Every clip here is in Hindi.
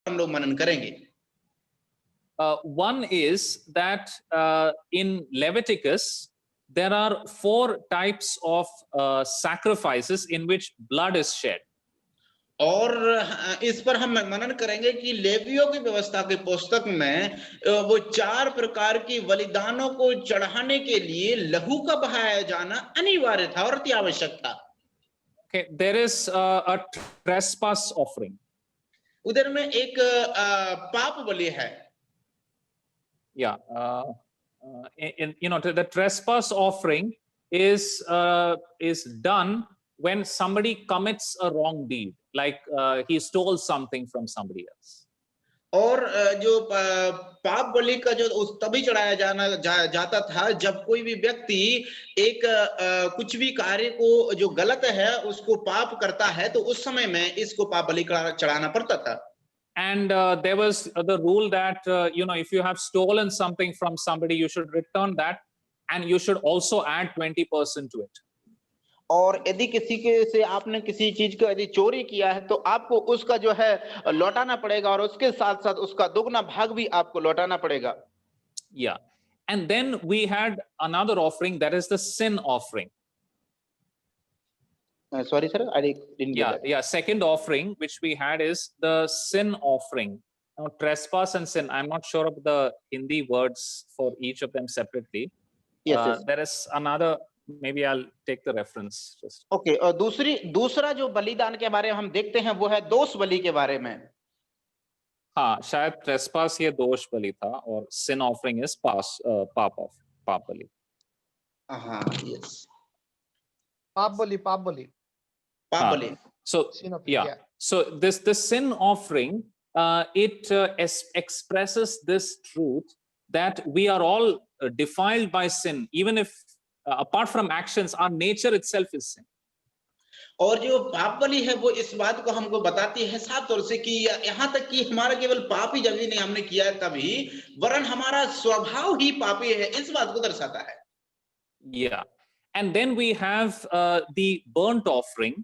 हम लोग मनन करेंगे। One is that in Leviticus there are 4 types of sacrifices in which blood is shed. और इस पर हम मनन करेंगे कि लेवियों की व्यवस्था के पुस्तक में वो 4 प्रकार की बलिदानों को चढ़ाने के लिए लहू का बहाया जाना अनिवार्य था और अति आवश्यक था। Okay, there is a trespass offering. उधर में एक पाप बलि है। Yeah, the trespass offering is done when somebody commits a wrong deed, like he stole something from somebody else. और जो पाप बलि का जो उस तभी चढ़ाया जाता था जब कोई भी व्यक्ति एक कुछ भी कार्य को जो गलत है उसको पाप करता है, तो उस समय में इसको पाप बलि चढ़ाना पड़ता था। And there was the rule that if you have stolen something from somebody, you should return that, and you should also add 20% to it. और यदि किसी के से आपने किसी चीज को यदि चोरी किया है तो आपको उसका जो है लौटाना पड़ेगा और उसके साथ साथ उसका दुगना भाग भी आपको लौटाना पड़ेगा। Yeah, and then we had another offering, that is the sin offering. Sorry sir, I didn't get that. Second offering which we had is the sin offering. Now trespass and sin, I'm not sure of the Hindi words for each of them separately. Yes. There is another, maybe I'll take the reference just. Okay, और दूसरा जो बलिदान के बारे में हम देखते हैं वो है दोष बलि के बारे में। हाँ, शायद trespass ये दोष बलि था और sin offering is पाप बलि। हाँ, yes. पाप बलि। So so this sin offering it expresses this truth that we are all defiled by sin, even if apart from actions our nature itself is sin. और जो पाप बलि है वो इस बात को हमको बताती है साफ तौर से कि यहाँ तक कि हमारा केवल पाप ही जब नहीं हमने किया कभी, वरन हमारा स्वभाव ही पापी है, इस बात को दर्शाता है। Yeah, and then we have the burnt offering,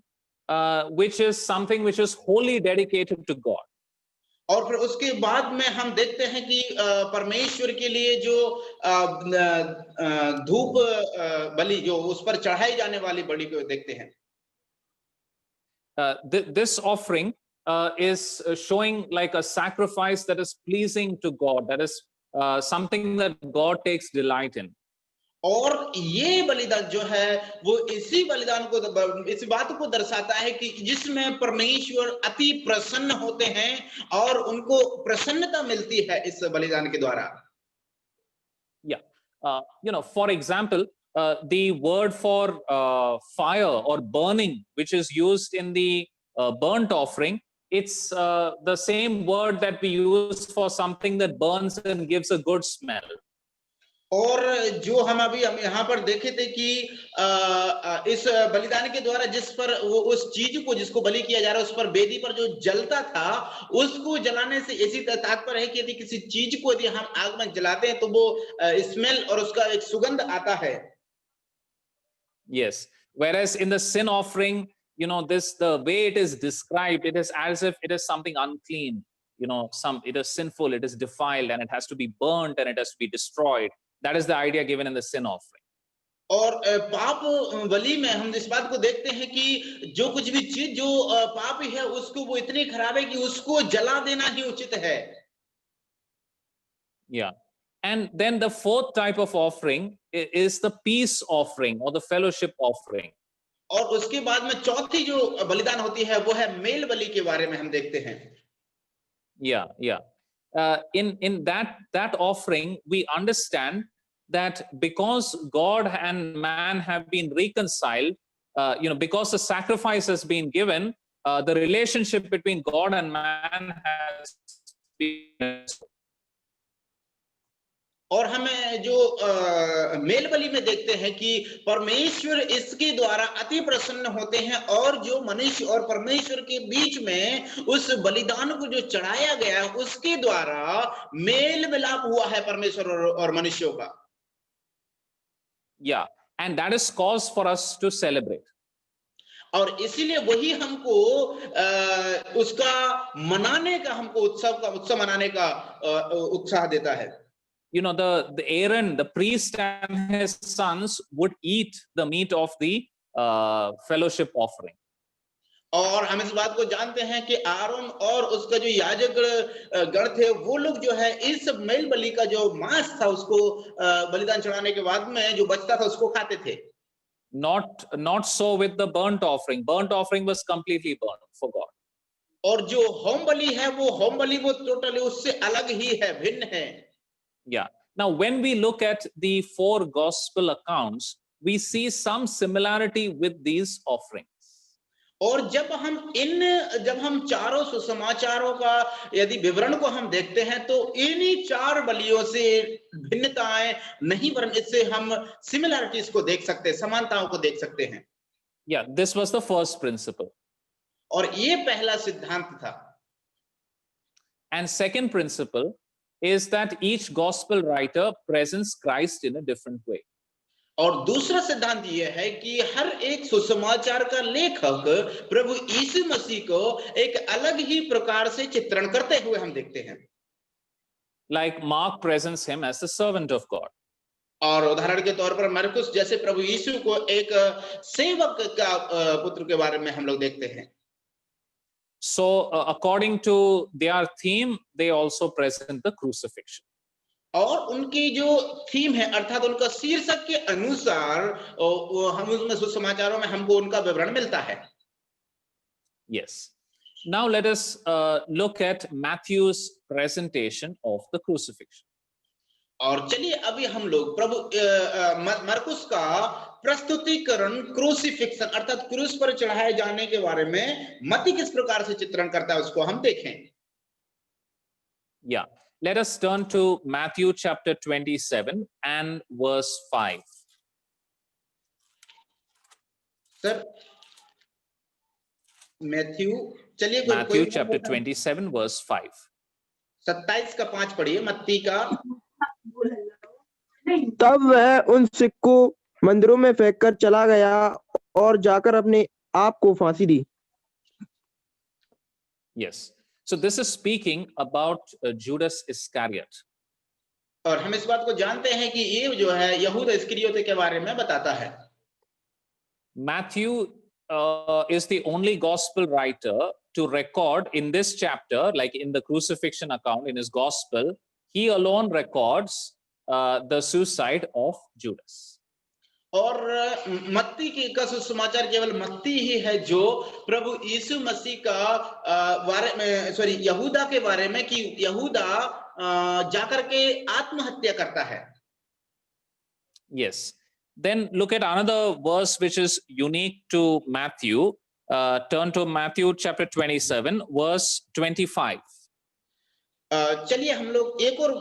which is something which is wholly dedicated to God. और फिर उसके बाद में हम देखते हैं कि परमेश्वर के लिए जो धूप बलि जो उस पर चढ़ाई जाने वाली बलि को देखते हैं। This offering is showing like a sacrifice that is pleasing to God, that is something that God takes delight in. और ये बलिदान जो है वो इसी बलिदान को इस बात को दर्शाता है कि जिसमें परमेश्वर अति प्रसन्न होते हैं और उनको प्रसन्नता मिलती है इस बलिदान के द्वारा। For example, the word for fire or burning, which is used in the burnt offering, it's the same word that we use for something that burns and gives a good smell. और जो हम यहाँ पर देखे थे कि इस बलिदान के द्वारा जिस पर वो उस चीज को जिसको बलि किया जा रहा है उस पर वेदी पर जो जलता था उसको जलाने से इसी तात्पर्य है कि यदि किसी चीज को यदि हम आग में जलाते हैं तो वो स्मेल और उसका एक सुगंध आता है। Yes, whereas in the sin offering, the way it is described, it is as if it is something unclean, it is sinful, it is defiled, and it has to be burnt and it has to be destroyed. That is the idea given in the sin offering. और पाप बलि में हम इस बात को देखते हैं कि जो कुछ भी चीज जो पापी है उसको वो इतनी खराब है कि उसको जला देना ही उचित है। Yeah, and then the fourth type of offering is the peace offering or the fellowship offering. और उसके बाद में चौथी जो बलिदान होती है वो है मेल बलि के बारे में हम देखते हैं। Yeah. In that offering, we understand that because God and man have been reconciled, because the sacrifice has been given, the relationship between God and man has been. और हमें जो मेल बलि में देखते हैं कि परमेश्वर इसके द्वारा अति प्रसन्न होते हैं और जो मनुष्य और परमेश्वर के बीच में उस बलिदान को जो चढ़ाया गया उसके द्वारा मेल मिलाप हुआ है परमेश्वर और मनुष्यों का। Yeah, and that is cause for us to celebrate. और इसीलिए वही हमको उसका मनाने का, हमको उत्सव मनाने का उत्साह देता है। You know, the Aaron, the priest and his sons would eat the meat of the fellowship offering. और हम इस बात को जानते हैं कि आरोन और उसका जो याजक गण थे, वो लोग जो है इस मेल बलि का जो मांस था उसको बलिदान चढ़ाने के बाद में जो बचता था उसको खाते थे। Not so with the burnt offering. Burnt offering was completely burned for God. और जो होम बलि है वो टोटली उससे अलग ही है, भिन्न है। Yeah. Now, when we look at the 4 gospel accounts, we see some similarity with these offerings. और जब हम चारों सुसमाचारों का यदि विवरण को हम देखते हैं तो इन्हीं 4 बलियों से भिन्नताएं नहीं, वरन इससे हम सिमिलैरिटीज को देख सकते हैं, समानताओं को देख सकते हैं। Yeah, this was the first principle. और ये पहला सिद्धांत था। And second principle is that each gospel writer presents Christ in a different way. और दूसरा सिद्धांत यह है कि हर एक सुसमाचार का लेखक प्रभु यीशु मसीह को एक अलग ही प्रकार से चित्रण करते हुए हम देखते हैं। Like Mark presents him as the servant of God. और उदाहरण के तौर पर मरकुस जैसे प्रभु यीशु को एक सेवक का पुत्र के बारे में हम लोग देखते हैं। So according to their theme, they also present the crucifixion. और उनकी जो थीम है अर्थात उनका शीर्षक के अनुसार हम उसमें सुसमाचारों में हमको उनका विवरण मिलता है। Yes. Now let us look at Matthew's presentation of the crucifixion. और चलिए अभी हम लोग प्रभु मरकुस का प्रस्तुतिकरण क्रूसिफिक्शन अर्थात क्रूस पर चढ़ाए जाने के बारे में मत्ती किस प्रकार से चित्रण करता है उसको हम देखें। Yeah. Let us turn to Matthew chapter 27 and verse 5. Sir Matthew chapter 27 verse 5. 27 का 5 पढ़िए, मत्ती का। तब वह उन सिक्कों मंदिरों में फेंककर चला गया और जाकर अपने आप को फांसी दी। Yes. So this is speaking about Judas Iscariot. और हम इस बात को जानते हैं कि ये जो है यहूदा इस्करियोते के बारे में बताता है। Matthew is the only gospel writer to record in this chapter, like in the crucifixion account in his gospel, he alone records the suicide of Judas. और मत्ती का सुसमाचार केवल मत्ती ही है जो प्रभु यीशु मसीह का बारे में यहूदा के बारे में कि यहूदा जाकर के आत्महत्या करता है। Yes. Then look at another verse which is unique to Matthew. Turn to Matthew chapter 27 verse 25. चलिए हम लोग एक और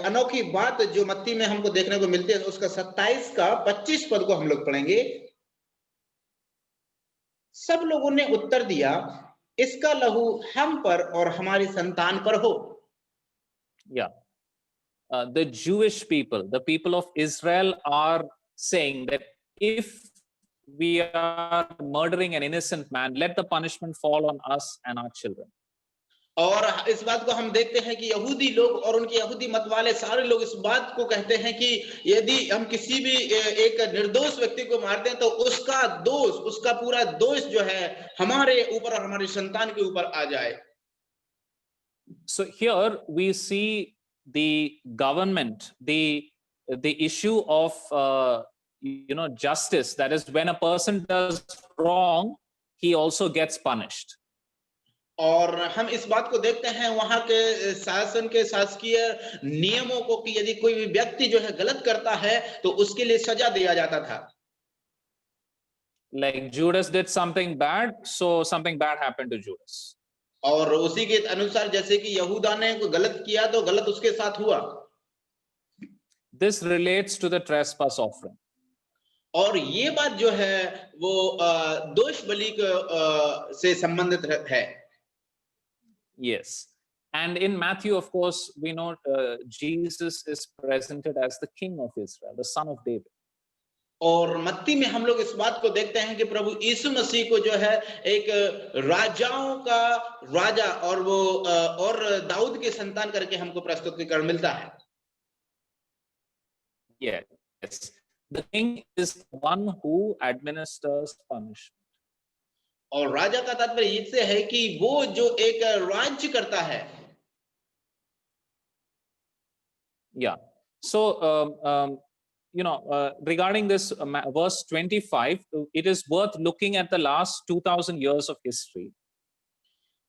अनोखी बात जो मत्ती में हमको देखने को मिलती है उसका 27 का 25 पद को हम लोग पढ़ेंगे। सब लोगों ने उत्तर दिया, इसका लहू हम पर और हमारी संतान पर हो। Yeah. The Jewish people, the people of Israel are saying that if we are murdering an innocent man, let the punishment fall on us and our children. और इस बात को हम देखते हैं कि यहूदी लोग और उनके यहूदी मत वाले सारे लोग इस बात को कहते हैं कि यदि हम किसी भी एक निर्दोष व्यक्ति को मारते हैं तो उसका दोष, उसका पूरा दोष जो है हमारे ऊपर और हमारी संतान के ऊपर आ जाए। So here we see the government, the issue of justice, that is when a person does wrong, he also gets punished. और हम इस बात को देखते हैं वहां के शासन के शासकीय नियमों को कि यदि कोई भी व्यक्ति जो है गलत करता है तो उसके लिए सजा दिया जाता था। Like Judas did something bad, so something bad happened to Judas. और उसी के अनुसार जैसे कि यहूदा ने कोई गलत किया तो गलत उसके साथ हुआ। This relates to the trespass offering. और ये बात जो है वो दोष बलि से संबंधित है। Yes. And in Matthew, of course, we know Jesus is presented as the King of Israel, the Son of David. और मत्ती में हम लोग इस बात को देखते हैं कि प्रभु यीशु मसीह को जो है एक राजाओं का राजा और वो और दाऊद के संतान करके हमको प्रस्तुतिकरण मिलता है। Yes. The king is the one who administers punishment. और राजा का तात्पर्य इससे है कि वो जो एक राज्य करता है। Yeah. So, regarding this verse 25, it is worth looking at the last 2000 years of history.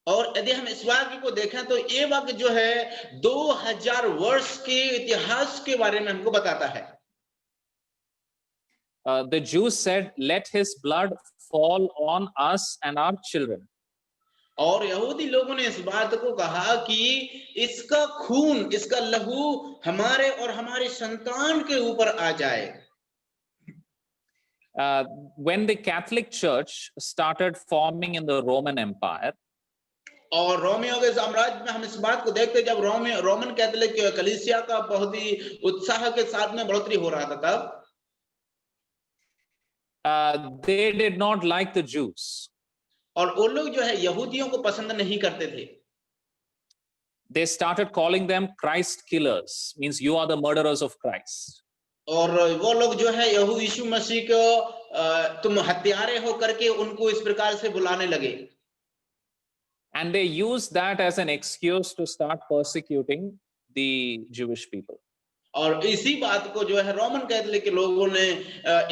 और यदि हम इस वाक्य को देखें तो ये वाक्य जो है 2000 वर्ष के इतिहास के बारे में हमको बताता है। The Jews said, "Let his blood fall on us and our children." और यहूदी लोगों ने इस बात को कहा कि इसका खून, इसका लहू हमारे और हमारे संतान के ऊपर आ जाए। When the Catholic Church started forming in the Roman Empire, और रोमियो के साम्राज्य में हम इस बात को देखते हैं, जब रोमन कैथोलिक कलीसिया का बहुत ही उत्साह के साथ में बढ़ोतरी हो रहा था, तब they did not like the Jews. और वो लोग जो है यहूदियों को पसंद नहीं करते थे। They started calling them Christ killers, means you are the murderers of Christ. और वो लोग जो है यीशु मसीह को तुम हत्यारे हो करके उनको इस प्रकार से बुलाने लगे। And they used that as an excuse to start persecuting the Jewish people. और इसी बात को जो है रोमन कैथोलिक के लोगों ने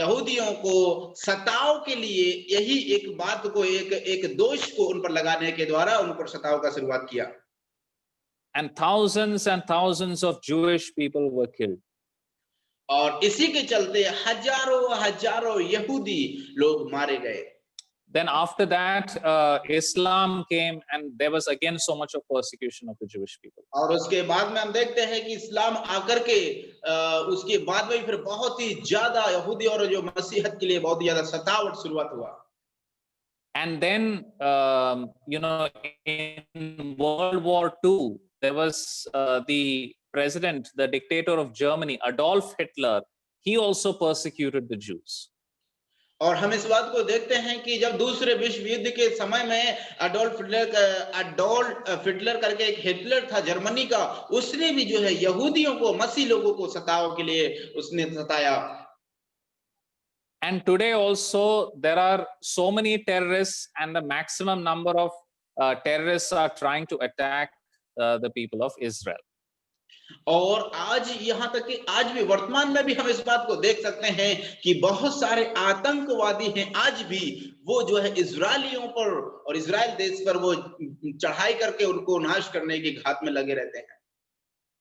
यहूदियों को सताव के लिए यही एक बात को एक दोष को उन पर लगाने के द्वारा उन पर सताव का शुरुआत किया। And thousands of Jewish people were killed. और इसी के चलते हजारों यहूदी लोग मारे गए। Then after that, Islam came, and there was again so much of persecution of the Jewish people. और उसके बाद में हम देखते हैं कि इस्लाम आकर के उसके बाद में फिर बहुत ही ज्यादा यहूदी और जो मसीहत के लिए बहुत ही ज्यादा सतावट शुरुआत हुआ। And then, in World War II, there was the president, the dictator of Germany, Adolf Hitler. He also persecuted the Jews. और हम इस बात को देखते हैं कि जब दूसरे विश्व युद्ध के समय में अडोल्फ हिटलर करके एक हिटलर था जर्मनी का, उसने भी जो है यहूदियों को, मसीह लोगों को सताव के लिए उसने सताया। And today also there are so many terrorists, and the maximum number of terrorists are trying to attack the people of Israel. और आज यहाँ तक कि आज भी वर्तमान में भी हम इस बात को देख सकते हैं कि बहुत सारे आतंकवादी हैं आज भी, वो जो है इजरायलियों पर और इजराइल देश पर वो चढ़ाई करके उनको नाश करने की घात में लगे रहते हैं।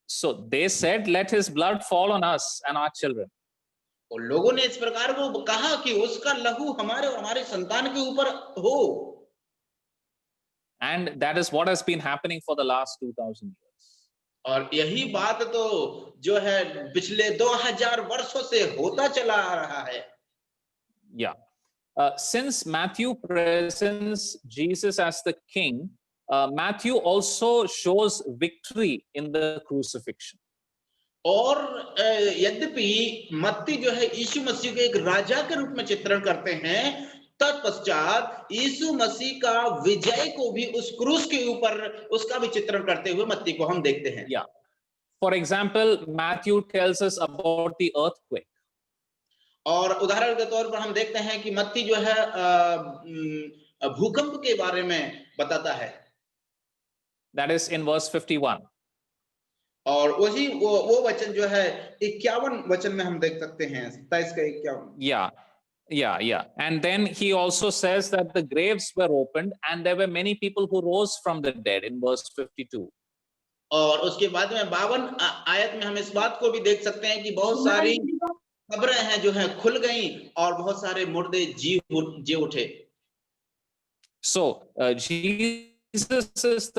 So they said, "Let his blood fall on us and our children." और लोगों ने इस प्रकार वो कहा कि उसका लहू हमारे और हमारे संतान के ऊपर हो। And that is what has been happening for the last 2000 years. और यही बात तो जो है पिछले 2000 वर्षों से होता चला आ रहा है। Yeah. Since Matthew presents Jesus as the king, Matthew also shows victory in the crucifixion. और यद्यपि मत्ती जो है यीशु मसीह को एक राजा के रूप में चित्रण करते हैं, तत्पश्चात यीशु मसीह का विजय को भी उस क्रूस के ऊपर उसका भी चित्रण करते हुए मत्ती को हम देखते हैं। Yeah. For example, Matthew tells us about the earthquake. और उदाहरण के तौर पर हम देखते हैं कि मत्ती जो है भूकंप के बारे में बताता है। That is in verse 51. और वही वो वचन जो है 51 वचन में हम देख सकते हैं, 27 का 51। Yeah. And then he also says that the graves were opened and there were many people who rose from the dead in verse 52. और उसके बाद में 52 आयत में हम इस बात को भी देख सकते हैं कि बहुत सारी कब्रें हैं जो है खुल गई और बहुत सारे मुर्दे जी उठे। So Jesus is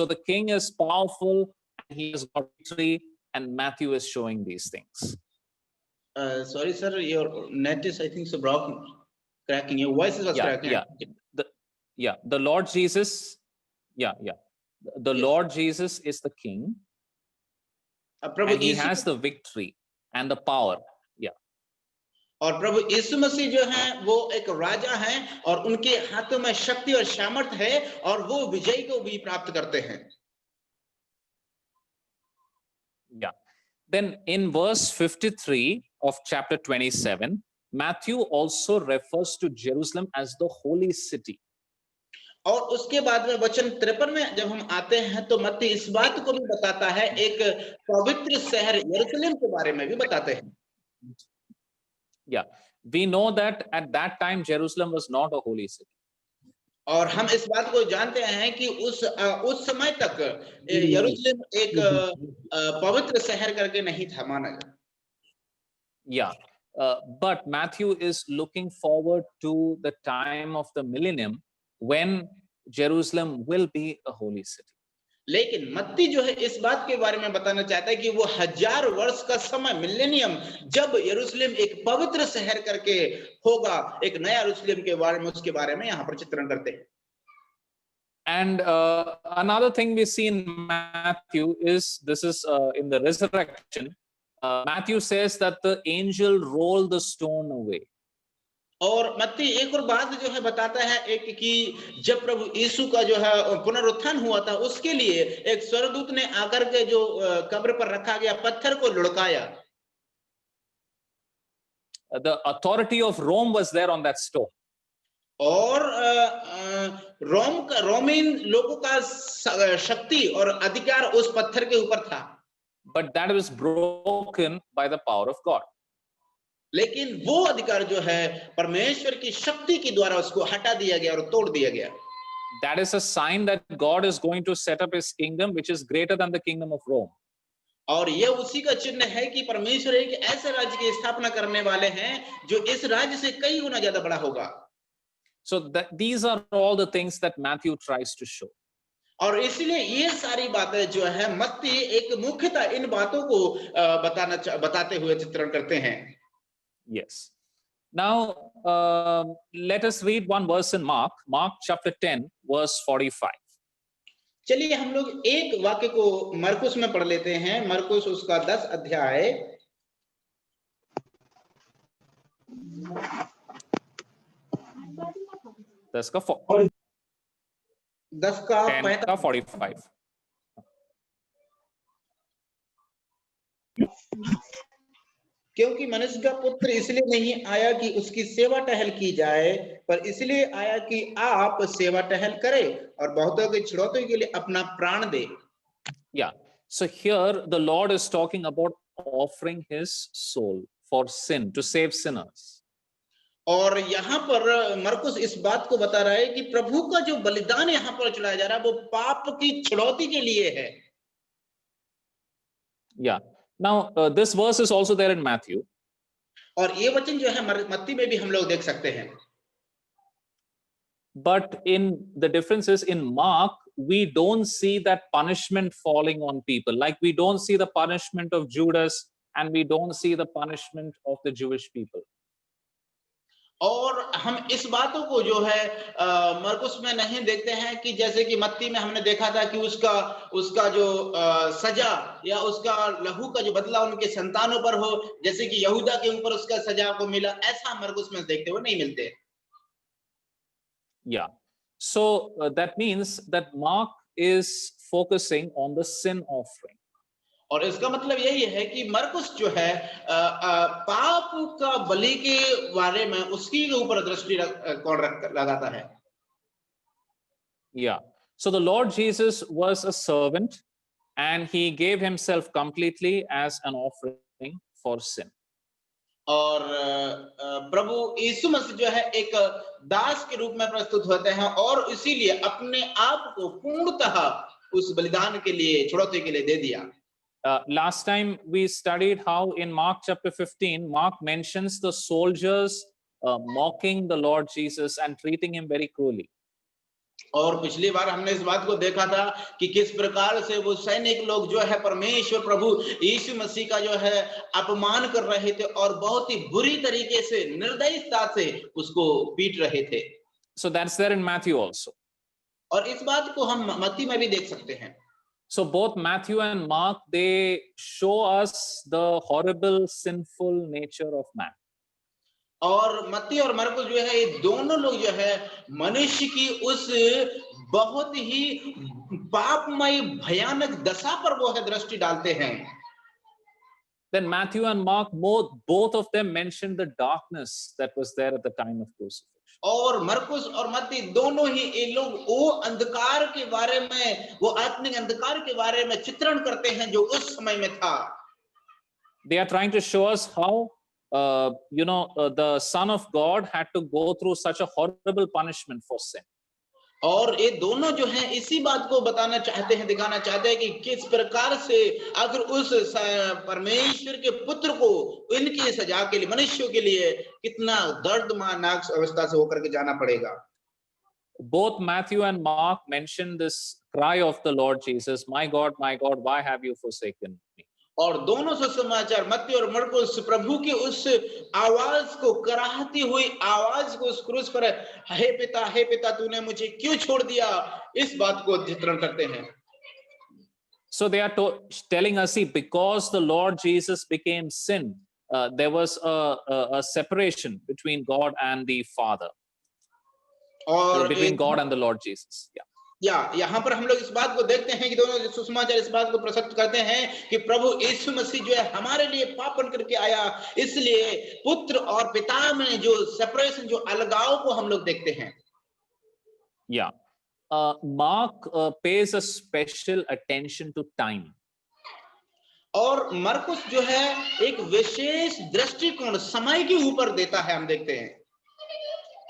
the king is powerful, he has got victory, and Matthew is showing these things. Sorry sir, your net is I think so broken, cracking. Your voice was cracking. The Lord Jesus, the Lord Jesus is the king, and he has the victory and the power. और प्रभु यीशु मसीह जो हैं वो एक राजा हैं और उनके हाथों में शक्ति और सामर्थ है और वो विजय को भी प्राप्त करते हैं। Yeah. Then in verse 53 of chapter 27, Matthew also refers to Jerusalem as the holy city. और उसके बाद में वचन 53 में जब हम आते हैं तो मत्ती इस बात को भी बताता है, एक पवित्र शहर यरूशलेम के बारे में भी बताते हैं। Yeah, we know that at that time Jerusalem was not a holy city. और हम इस बात को जानते हैं कि उस समय तक यरूशलेम एक पवित्र शहर करके नहीं था माना गया। Yeah, but Matthew is looking forward to the time of the millennium when Jerusalem will be a holy city. लेकिन मत्ती जो है इस बात के बारे में बताना चाहता है कि वो 1000 वर्ष का समय मिलेनियम जब यरूशलेम एक पवित्र शहर करके होगा, एक नया यरूशलेम के बारे में, उसके बारे में यहाँ पर चित्रण करते हैं। And another thing we see in Matthew is this is in the resurrection. Matthew says that the angel rolled the stone away. और मत्ती एक और बात जो है बताता है एक कि जब प्रभु यीशु का जो है पुनरुत्थान हुआ था उसके लिए एक स्वर्गदूत ने आकर के जो कब्र पर रखा गया पत्थर को लुढ़काया। The authority of Rome was there on that stone. और रोमीन लोगों का शक्ति और अधिकार उस पत्थर के ऊपर था। But that was broken by the power of God. लेकिन वो अधिकार जो है परमेश्वर की शक्ति के द्वारा उसको हटा दिया गया और तोड़ दिया गया। That is a sign that God is going to set up his kingdom which is greater than the kingdom of Rome. और ये उसी का चिन्ह है कि परमेश्वर एक ऐसे राज्य की स्थापना करने वाले हैं जो इस राज्य से कई गुना ज्यादा बड़ा होगा। So these are all the things that Matthew tries to show. और इसलिए ये सारी बातें जो है मत्ती एक मुख्यतः इन बातों को बताते हुए चित्रण करते हैं। Yes. Now let us read one verse in Mark chapter 10 verse 45. चलिए हम लोग एक वाक्य को मरकुस में पढ़ लेते हैं। मरकुस उसका 10 अध्याय 10 का 45. क्योंकि मनुष्य का पुत्र इसलिए नहीं आया कि उसकी सेवा टहल की जाए, पर इसलिए आया कि आप सेवा टहल करें और बहुतों के छुड़ौती के लिए अपना प्राण दे। Yeah. So here the Lord is talking about offering his soul for sin, to save sinners. और यहाँ पर मरकुस इस बात को बता रहा है कि प्रभु का जो बलिदान यहाँ पर चढ़ाया जा रहा है वो पाप की छुड़ौती के लिए है। Yeah. Now this verse is also there in Matthew. और ये वचन जो है मत्ती में भी हम लोग देख सकते हैं। But in the difference is in Mark we don't see that punishment falling on people. Like we don't see the punishment of Judas and we don't see the punishment of the Jewish people. और हम इस बातों को जो है मरकुस में नहीं देखते हैं कि जैसे कि मत्ती में हमने देखा था कि उसका जो सजा या उसका लहू का जो बदला उनके संतानों पर हो, जैसे कि यहूदा के ऊपर उसका सजा को मिला, ऐसा मरकुस में देखते हुए नहीं मिलते। Yeah. So that means that Mark is focusing on the sin offering. और इसका मतलब यही है कि मरकुस जो है पाप का बलि के बारे में उसकी ऊपर दृष्टि लगाता है। Yeah. So the Lord Jesus was a servant and he gave himself completely as an offering for sin. और प्रभु यीशु मसीह जो है एक दास के रूप में प्रस्तुत होते हैं और इसीलिए अपने आप को पूर्णतः उस बलिदान के लिए, छुड़ौती के लिए दे दिया। Last time we studied how in Mark chapter 15, Mark mentions the soldiers mocking the Lord Jesus and treating him very cruelly. और पिछली बार हमने इस बात को देखा था कि किस प्रकार से वो सैनिक लोग जो है परमेश्वर प्रभु यीशु मसीह का जो है अपमान कर रहे थे और बहुत ही बुरी तरीके से, निर्दयता से उसको पीट रहे थे। So that's there in Matthew also. और इस बात को हम मत्ती में भी देख सकते हैं। So both Matthew and Mark, they show us the horrible, sinful nature of man. और मत्ती और मरकुस जो है, ये दोनों लोग जो है मनुष्य की उस बहुत ही पापमय भयानक दशा पर वो है दृष्टि डालते हैं। Then Matthew and Mark, both of them mentioned the darkness that was there at the time of crucifixion. और मरकुस और मत्ती दोनों ही ये लोग वो अंधकार के बारे में, वो आत्मिक अंधकार के बारे में चित्रण करते हैं जो उस समय में था। They are trying to show us how the Son of God had to go through such a horrible punishment for sin. और ये दोनों जो हैं इसी बात को बताना चाहते हैं, दिखाना चाहते हैं कि किस प्रकार से अगर उस परमेश्वर के पुत्र को इनकी सजा के लिए, मनुष्यों के लिए कितना दर्दनाक अवस्था से होकर के जाना पड़ेगा। Both Matthew and Mark mention this cry of the Lord Jesus, my God, why have you forsaken me? और दोनों सुसमाचार मत्ती और मरकुस प्रभु की उस आवाज को, कराहती हुई आवाज को उस क्रूस पर, हे पिता तूने मुझे क्यों छोड़ दिया, इस बात को चित्रण करते हैं। So they are telling us, see, because the Lord Jesus became sin, there was a separation between God and the Father, और between God and the Lord Jesus. यहाँ पर हम लोग इस बात को देखते हैं कि दोनों सुसमाचार इस बात को प्रस्तुत करते हैं कि प्रभु यीशु मसीह जो है हमारे लिए पाप बन करके आया, इसलिए पुत्र और पिता में जो सेपरेशन, जो अलगाव को हम लोग देखते हैं। Mark pays a special attention to time. और मरकुस जो है एक विशेष दृष्टिकोण समय के ऊपर देता है, हम देखते हैं।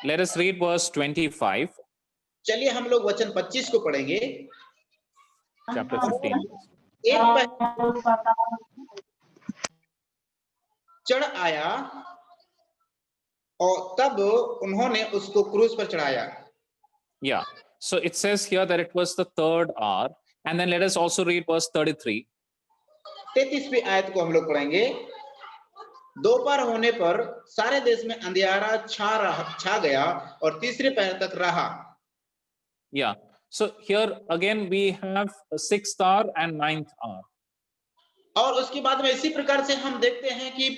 Let us read verse 25. चलिए हम लोग वचन 25 को पढ़ेंगे। Chapter 15. चढ़ आया और तब उन्होंने उसको क्रूस पर चढ़ाया। So it says here that it was the third hour, and then let us also read verse 33. 33वीं आयत को हम लोग पढ़ेंगे। दोपहर होने पर सारे देश में अंधियारा छा गया और तीसरे पहर तक रहा। So here again we have a 6th hour and 9th hour. और उसके बाद में इसी प्रकार से हम देखते हैं कि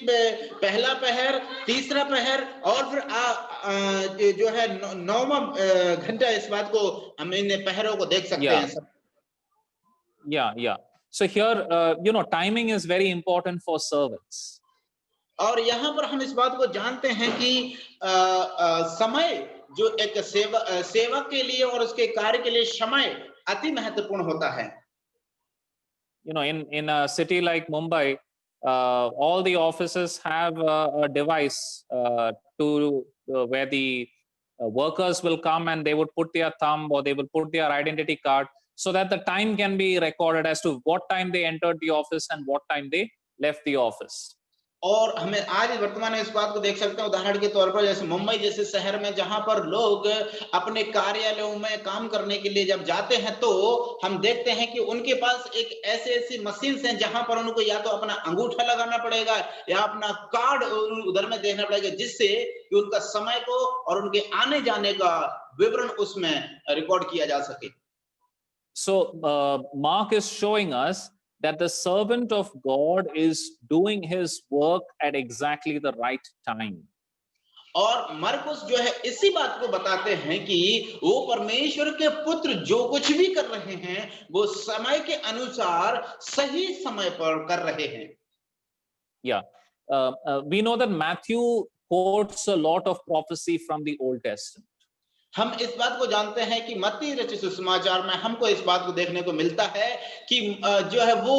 पहला पहर, तीसरा पहर और फिर जो है 9वां घंटा, इस बात को हम इन पहरों को देख सकते हैं। So here timing is very important for servants. और यहाँ पर हम इस बात को जानते हैं कि समय जो एक सेवक के लिए और उसके कार्य के लिए समय अति महत्वपूर्ण होता है। In a city like Mumbai, all the offices have a device to where the workers will come and they would put their thumb or they will put their identity card so that the time can be recorded as to what time they entered the office and what time they left the office. और हमें आज वर्तमान में इस बात को देख सकते हैं, उदाहरण के तौर पर जैसे मुंबई जैसे शहर में जहां पर लोग अपने कार्यालयों में काम करने के लिए जब जाते हैं तो हम देखते हैं कि उनके पास एक ऐसी मशीन्स हैं जहां पर उनको या तो अपना अंगूठा लगाना पड़ेगा या अपना कार्ड उधर में देना पड़ेगा, जिससे कि उनका समय को और उनके आने जाने का विवरण उसमें रिकॉर्ड किया जा सके। So Mark is showing us that the servant of God is doing his work at exactly the right time. और मरकुस जो है इसी बात को बताते हैं कि वो परमेश्वर के पुत्र जो कुछ भी कर रहे हैं वो समय के अनुसार सही समय पर कर रहे हैं। We know that Matthew quotes a lot of prophecy from the Old Testament. हम इस बात को जानते हैं कि मत्ती रचित सुसमाचार में हमको इस बात को देखने को मिलता है कि जो है वो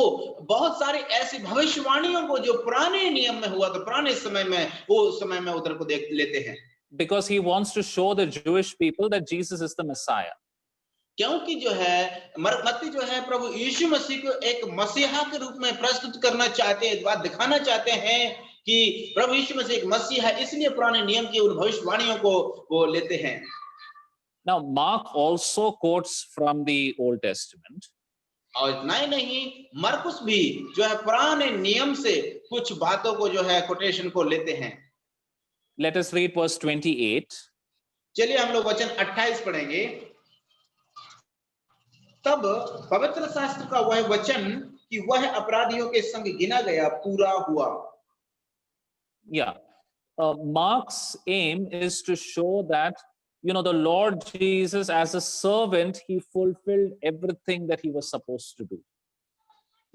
बहुत सारी ऐसी भविष्यवाणियों को जो पुराने नियम में हुआ तो पुराने समय में वो समय में उधर को देख लेते हैं। Because he wants to show the Jewish people that Jesus is the Messiah. क्योंकि जो है मत्ती जो है प्रभु यीशु मसीह को एक मसीहा के रूप में प्रस्तुत करना चाहते हैं, बात दिखाना चाहते हैं कि प्रभु यीशु मसीह एक मसीहा है, इसलिए पुराने नियम की उन भविष्यवाणियों को वो लेते हैं। Now Mark also quotes from the Old Testament. और इतना ही नहीं, मरकुस भी जो है पुराने नियम से कुछ बातों को जो है कोटेशन को लेते हैं। Let us read verse 28. चलिए हम लोग वचन 28 पढ़ेंगे। तब पवित्र शास्त्र का वह वचन कि वह अपराधियों के संग गिना गया पूरा हुआ। Mark's aim is to show that, the Lord Jesus as a servant, he fulfilled everything that he was supposed to do.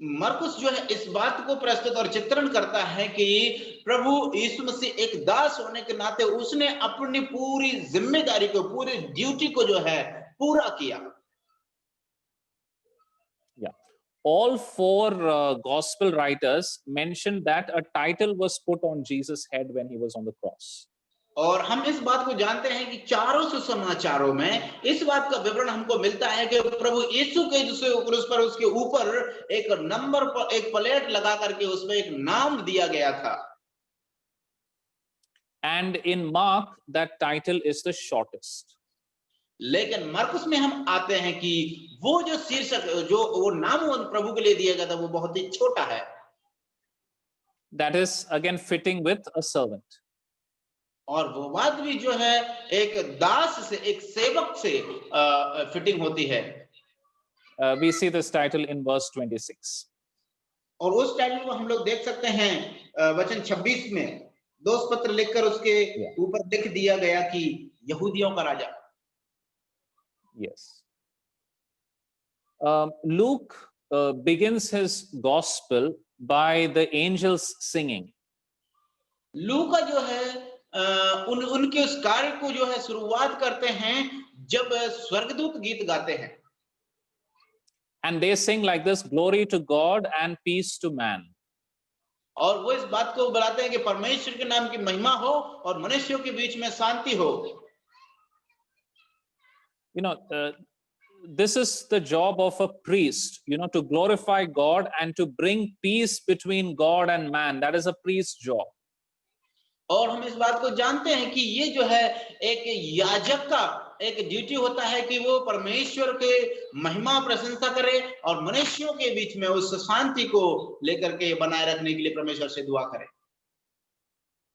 मरकुस जो है इस बात को प्रस्तुत और चित्रण करता है कि प्रभु यीशु मसीह एक दास होने के नाते उसने अपनी पूरी जिम्मेदारी को, पूरी ड्यूटी को जो है पूरा किया। Yeah. All four gospel writers mentioned that a title was put on Jesus' head when he was on the cross. और हम इस बात को जानते हैं कि चारों सुसमाचारों में इस बात का विवरण हमको मिलता है कि प्रभु यीशु के क्रूस पर उसके ऊपर एक नंबर पर एक प्लेट लगा करके उसमें एक नाम दिया गया था। And in Mark, that title is the shortest. लेकिन मरकुस में हम आते हैं कि वो जो शीर्षक, जो वो नाम प्रभु के लिए दिया गया था, वो बहुत ही छोटा है। That is again fitting with a servant. और वो बात भी जो है एक दास से, एक सेवक से फिटिंग होती है। We see this title in verse 26. और उस टाइटल को हम लोग देख सकते हैं वचन 26 में दोष पत्र लिखकर उसके ऊपर लिख दिया गया कि यहूदियों का राजा। Yes. Luke begins his gospel by the angels singing. लूका जो है उनके उस कार्य को जो है शुरुआत करते हैं जब स्वर्गदूत गीत गाते हैं। And they sing like this: glory to God and peace to man. और वो इस बात को बुलाते हैं कि परमेश्वर के नाम की महिमा हो और मनुष्यों के बीच में शांति हो। This is the job of a priest, to glorify God and to bring peace between God and man. That is a priest's job. और हम इस बात को जानते हैं कि ये जो है एक याजक का एक ड्यूटी होता है कि वो परमेश्वर के महिमा प्रशंसा करे और मनुष्यों के बीच में उस शांति को लेकर के बनाए रखने के लिए परमेश्वर से दुआ करे।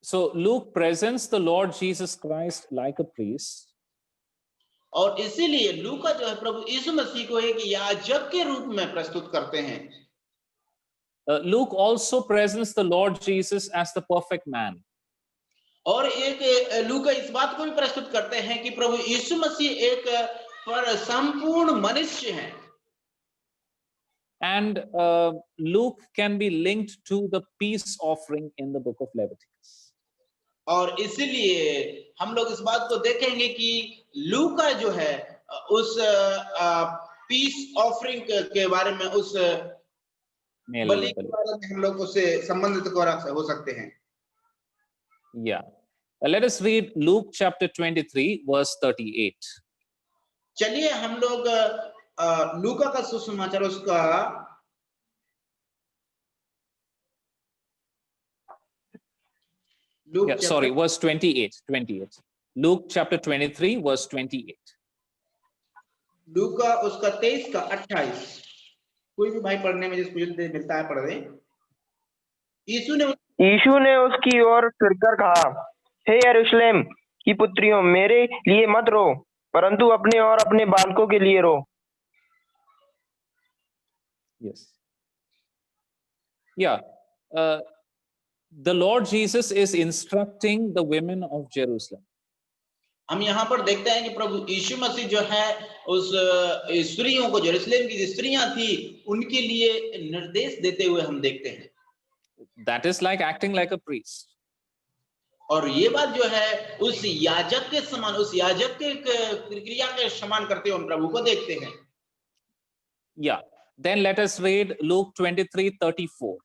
So Luke presents the Lord Jesus Christ like a priest. और इसीलिए लूका जो है प्रभु यीशु मसीह को एक याजक के रूप में प्रस्तुत करते हैं। Luke also presents the Lord Jesus as the perfect man. और एक लूका इस बात को भी प्रस्तुत करते हैं कि प्रभु यीशु मसीह एक संपूर्ण मनुष्य हैं। And Luke can be linked to the peace offering in the book of Leviticus. और इसीलिए हम लोग इस बात को देखेंगे कि लूका जो है उस पीस ऑफरिंग के बारे में, उस बलि के बारे में हम लोग उससे संबंधित हो सकते हैं। Yeah. Let us read Luke chapter 23 verse 38. चलिए हम लोग लूका का सुसमाचार उसका verse 28. Luke chapter 23 verse 28. लूका उसका 23 का 28। कोई भी भाई पढ़ने में जिसको मिलता है पढ़ दे। यीशु ने उसकी ओर फिरकर कहा, हे यरूशलेम की पुत्रियों, मेरे लिए मत रो, परंतु अपने और अपने बालकों के लिए रो। Yes. Yeah. The Lord Jesus is instructing the women of Jerusalem. हम यहाँ पर देखते हैं कि प्रभु यीशु मसीह जो है उस स्त्रियों को, यरूशलेम की स्त्रियां थी, उनके लिए निर्देश देते हुए हम देखते हैं। That is like acting like a priest. और ये बात जो है उस याजक के समान, उस याजक के क्रिया के समान करते हुए हम प्रभु को देखते हैं। Yeah. Then let us read Luke 23:34.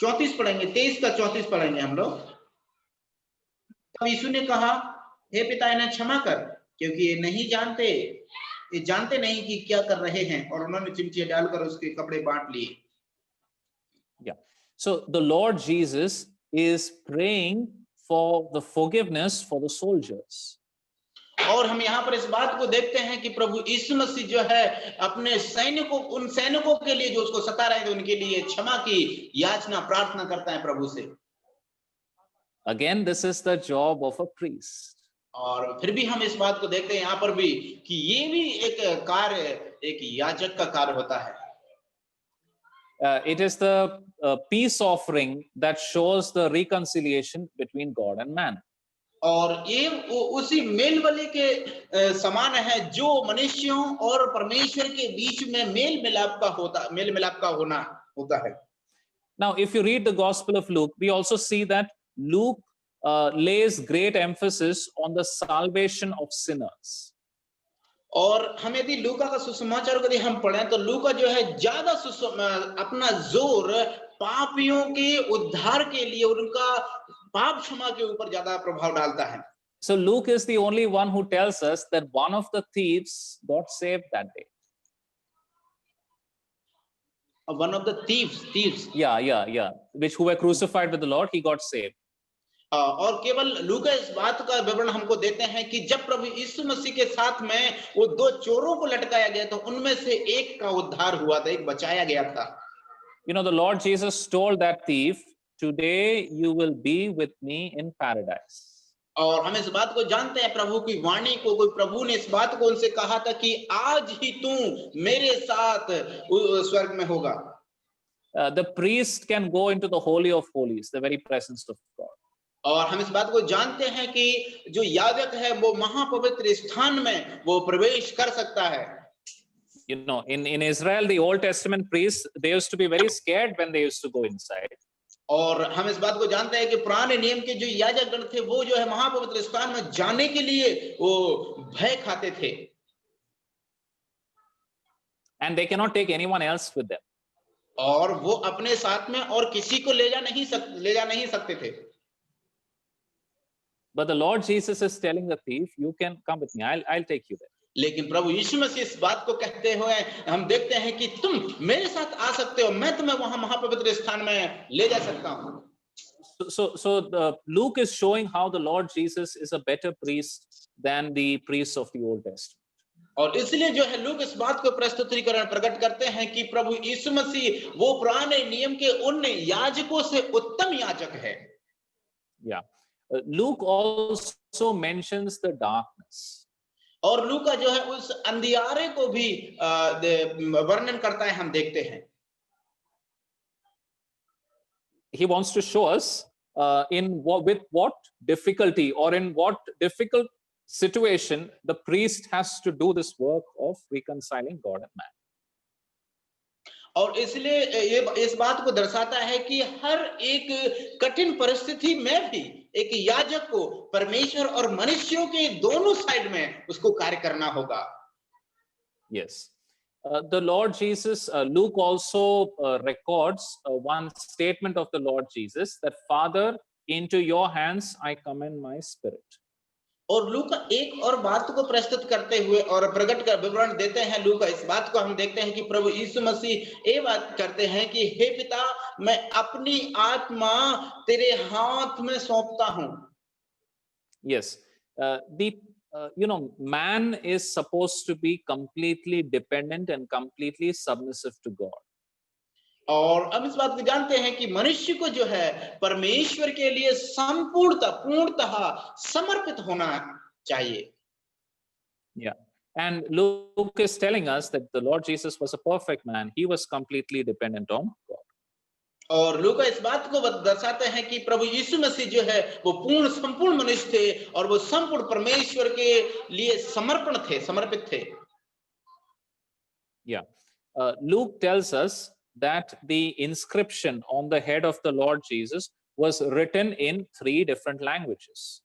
34 पढ़ेंगे, 23 का 34 पढ़ेंगे हम लोग। तब यीशु ने कहा, हे पिता इन्हें क्षमा कर, क्योंकि ये जानते नहीं कि क्या कर रहे हैं। और उन्होंने चिमटियां डालकर उसके कपड़े बांट लिए। Yeah. So the Lord Jesus is praying for the forgiveness for the soldiers. और हम यहाँ पर इस बात को देखते हैं कि प्रभु यीशु मसीह जो है अपने सैनिकों, उन सैनिकों के लिए जो उसको सता रहे थे, उनके लिए क्षमा की याचना प्रार्थना करता है प्रभु से। Again, this is the job of a priest. और फिर भी हम इस बात को देखते हैं यहाँ पर भी कि ये भी एक कार्य, एक याजक का कार्य होता है। It is the peace offering that shows the reconciliation between God and man. और ये उसी मेल बलि के समान है जो मनुष्यों और परमेश्वर के बीच में मेल मिलाप का होना होता है। Now, if you read the Gospel of Luke, we also see that Luke lays great emphasis on the salvation of sinners. और हम यदि लूका का सुसमाचार यदि हम पढ़ें तो लूका जो है ज्यादा अपना जोर पापियों के उद्धार के लिए उनका पाप क्षमा के ऊपर ज्यादा प्रभाव डालता है। So Luke is the only one who tells us that one of the thieves got saved that day. One of the thieves. Yeah. Who were crucified with the Lord, he got saved. और केवल लूका इस बात का विवरण हमको देते हैं कि जब प्रभु यीशु मसीह के साथ में वो दो चोरों को लटकाया गया तो उनमें से एक का उद्धार हुआ था, एक बचाया गया था। You know, the Lord Jesus told that thief, "Today you will be with me in paradise." और हम इस बात को जानते हैं, प्रभु की वाणी को कोई प्रभु ने इस बात को उनसे कहा था कि आज ही तू मेरे साथ स्वर्ग में होगा। The priest can go into the holy of holies, the very presence of God. और हम इस बात को जानते हैं कि जो याजक है वो महापवित्र स्थान में वो प्रवेश कर सकता है। You know, in Israel, the Old Testament priests, they used to be very scared when they used to go inside. और हम इस बात को जानते हैं कि पुराने नियम के जो याजक गण थे वो जो है महापवित्र स्थान में जाने के लिए वो भय खाते थे। And they cannot take anyone else with them. और वो अपने साथ में और किसी को ले जा नहीं सकते थे। But the Lord Jesus is telling the thief, "You can come with me. I'll take you there." लेकिन प्रभु यीशु मसीह इस बात को कहते हुए हम देखते हैं कि तुम मेरे साथ आ सकते हो, मैं तुम्हें वहां महापवित्र स्थान में ले जा सकता हूं। So Luke is showing how the Lord Jesus is a better priest than the priests of the Old Testament. और इसलिए जो है लोग इस बात को प्रस्तुतिकरण प्रकट करते हैं कि प्रभु यीशु मसीह वो पुराने नियम के उन याजकों से उत्तम याजक है। Yeah. Luke also mentions the darkness. और लूका जो है उस अंधियारे को भी वर्णन करता है, हम देखते हैं। He wants to show us with what difficulty or in what difficult situation the priest has to do this work of reconciling God and man. और इसलिए ये इस बात को दर्शाता है कि हर एक कठिन परिस्थिति में भी एक याजक को परमेश्वर और मनुष्यों के दोनों साइड में उसको कार्य करना होगा। Yes. The Lord Jesus, Luke also records one statement of the Lord Jesus, that Father, into your hands I commend my spirit. और लूका एक और बात को प्रस्तुत करते हुए और प्रकट कर विवरण देते हैं। लूका इस बात को हम देखते हैं कि प्रभु यीशु मसीह ये बात करते हैं कि हे पिता, मैं अपनी आत्मा तेरे हाथ में सौंपता हूं। Yes. Man is supposed to be completely dependent and completely submissive to God. और हम इस बात को जानते हैं कि मनुष्य को जो है परमेश्वर के लिए पूर्णतः समर्पित होना चाहिए। Yeah. And Luke is telling us that the Lord Jesus was a perfect man. He was completely dependent on God. और लूका इस बात को दर्शाते हैं कि प्रभु यीशु मसीह जो है वो संपूर्ण मनुष्य थे और वो संपूर्ण परमेश्वर के लिए समर्पित थे। Yeah. Luke tells us that the inscription on the head of the Lord Jesus was written in 3 different languages.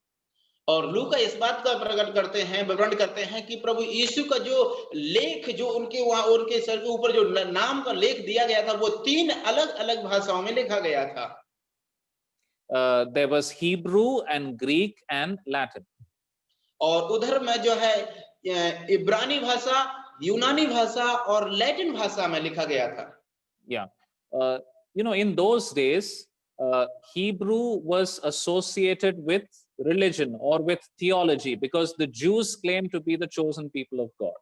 और लूका इस बात का प्रकट करते हैं, विवरण करते हैं कि प्रभु यीशु का जो लेख जो उनके सर के ऊपर जो नाम का लेख दिया गया था वो 3 अलग-अलग भाषाओं में लिखा गया था। There was Hebrew and Greek and Latin. और उधर में जो है इब्रानी भाषा, यूनानी भाषा और लैटिन भाषा में लिखा गया था। Yeah. In those days, Hebrew was associated with religion or with theology because the Jews claimed to be the chosen people of God.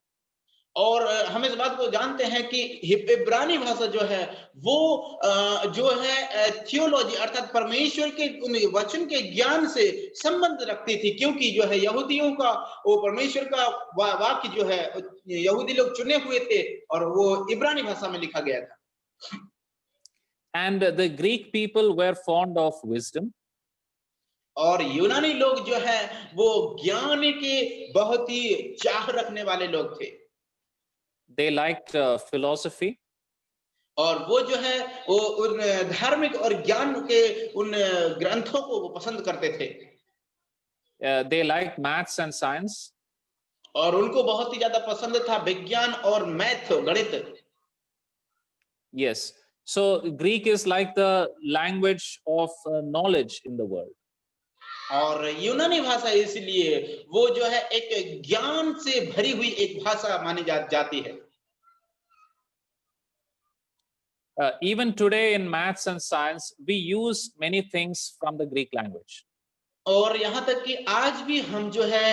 और हम इस बात को जानते हैं कि इब्रानी भाषा जो है वो जो है थियोलॉजी अर्थात परमेश्वर के वचन के ज्ञान से संबंध रखती थी, क्योंकि जो है यहूदियों का वो परमेश्वर का वाक्य जो है यहूदी लोग चुने हुए थे और वो इब्रानी भाषा में लिखा गया था। And the Greek people were fond of wisdom. और यूनानी लोग जो है वो ज्ञान के बहुत ही चाह रखने वाले लोग थे। They liked philosophy. और वो जो है वो उन धार्मिक और ज्ञान के उन ग्रंथों को वो पसंद करते थे। They liked maths and science. और उनको बहुत ही ज्यादा पसंद था विज्ञान और मैथ, गणित। Yes. So Greek is like the language of knowledge in the world. और यूनानी भाषा इसलिए वो जो है एक ज्ञान से भरी हुई एक भाषा मानी जाती है। Even today in maths and science, we use many things from the Greek language. और यहाँ तक कि आज भी हम जो है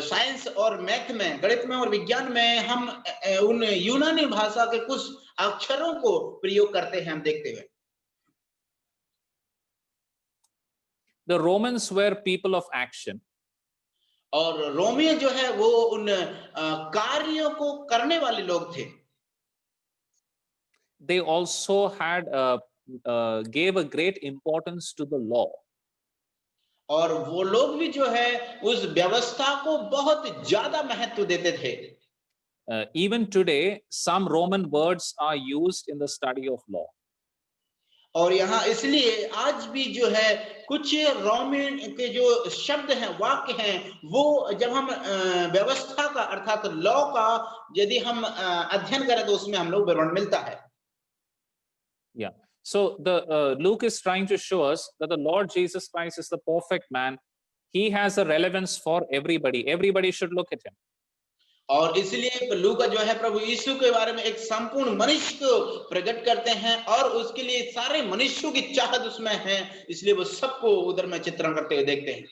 साइंस और मैथ में, गणित में और विज्ञान में हम उन यूनानी भाषा के कुछ अक्षरों को प्रयोग करते हैं, हम देखते हुए। The Romans were people of action. और रोमियो जो है वो उन कार्यों को करने वाले लोग थे। They also had gave a great importance to the law. और वो लोग भी जो है उस व्यवस्था को बहुत ज्यादा महत्व देते थे। Even today, some Roman words are used in the study of law. और यहाँ इसलिए आज भी जो है कुछ रोमन के जो शब्द हैं, वाक्य हैं, वो जब हम व्यवस्था का अर्थात लॉ का यदि हम अध्ययन करें तो उसमें हम लोग विवरण मिलता है। Yeah. So the Luke is trying to show us that the Lord Jesus Christ is the perfect man. He has a relevance for everybody. Everybody should look at him. और इसलिए लूका जो है प्रभु यीशु के बारे में एक संपूर्ण मनुष्य को प्रकट करते हैं और उसके लिए सारे मनुष्यों की चाहत उसमें है, इसलिए वो सबको उधर में चित्रण करते हुए देखते हैं।